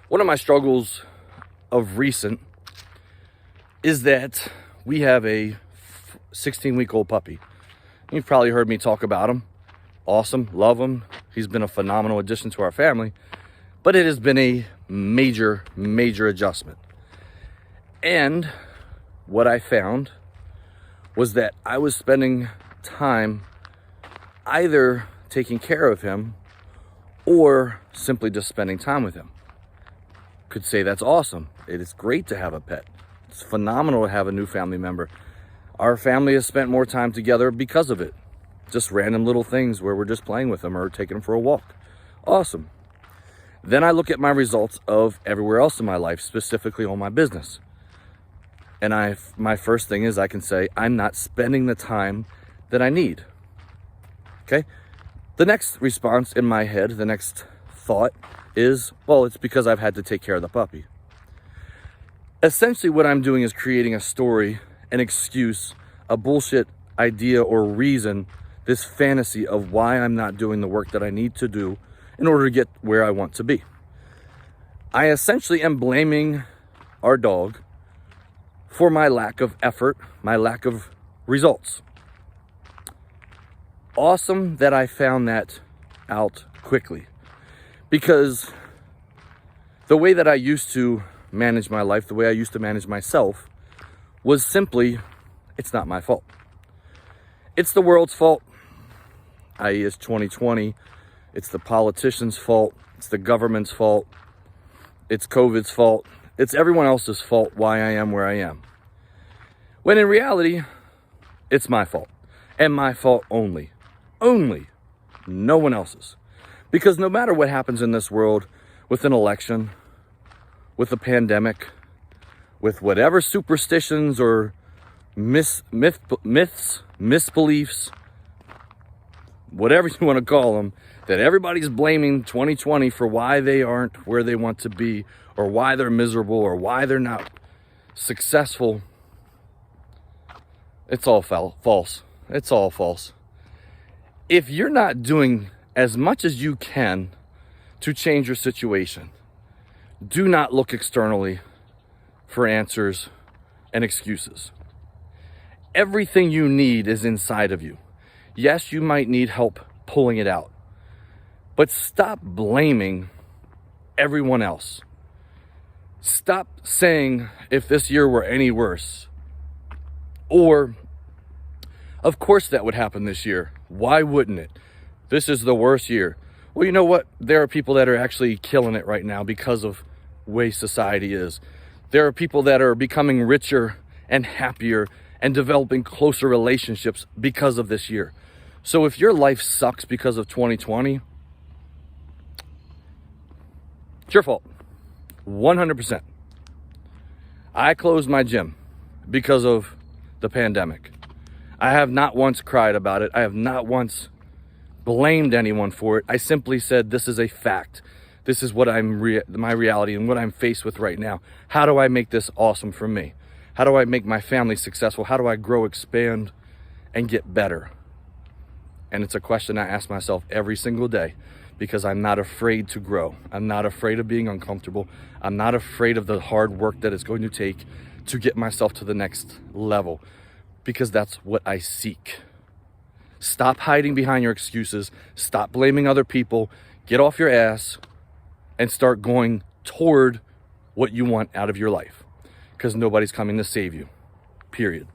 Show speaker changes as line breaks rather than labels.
One of my struggles of recent is that we have a 16-week-old puppy. You've probably heard me talk about him. Awesome, love him. He's been a phenomenal addition to our family, but it has been a major adjustment. And what I found was that I was spending time either taking care of him or simply just spending time with him. Could say that's awesome. It is great to have a pet. It's phenomenal to have a new family member. Our family has spent more time together because of it. Just random little things where we're just playing with them or taking them for a walk. Awesome. Then I look at my results of everywhere else in my life, specifically on my business. And my first thing is I can say I'm not spending the time that I need. Okay? The next response in my head, the next thought is, well, it's because I've had to take care of the puppy. Essentially what I'm doing is creating a story, an excuse, a bullshit idea or reason, this fantasy of why I'm not doing the work that I need to do in order to get where I want to be. I essentially am blaming our dog for my lack of effort, my lack of results. Awesome that I found that out quickly, because the way that I used to manage my life, the way I used to manage myself, was simply, it's not my fault. It's the world's fault, i.e. it's 2020. It's the politicians' fault. It's the government's fault. It's COVID's fault. It's everyone else's fault why I am where I am. When in reality, it's my fault. And my fault only. Only. No one else's. Because no matter what happens in this world, with an election, with a pandemic, with whatever superstitions or myths, misbeliefs, whatever you want to call them, that everybody's blaming 2020 for why they aren't where they want to be, or why they're miserable, or why they're not successful. It's all false. It's all false. If you're not doing as much as you can to change your situation, do not look externally for answers and excuses. Everything you need is inside of you. Yes, you might need help pulling it out, but stop blaming everyone else. Stop saying, if this year were any worse, or of course that would happen this year. Why wouldn't it? This is the worst year. Well, you know what? There are people that are actually killing it right now because of the way society is. There are people that are becoming richer and happier and developing closer relationships because of this year. So if your life sucks because of 2020, it's your fault. 100%. I closed my gym because of the pandemic. I have not once cried about it. I have not once blamed anyone for it. I simply said, this is a fact. This is what my reality and what I'm faced with right now. How do I make this awesome for me? How do I make my family successful? How do I grow, expand, and get better? And it's a question I ask myself every single day, because I'm not afraid to grow. I'm not afraid of being uncomfortable. I'm not afraid of the hard work that it's going to take to get myself to the next level, because that's what I seek. Stop hiding behind your excuses. Stop blaming other people. Get off your ass and start going toward what you want out of your life, because nobody's coming to save you. Period.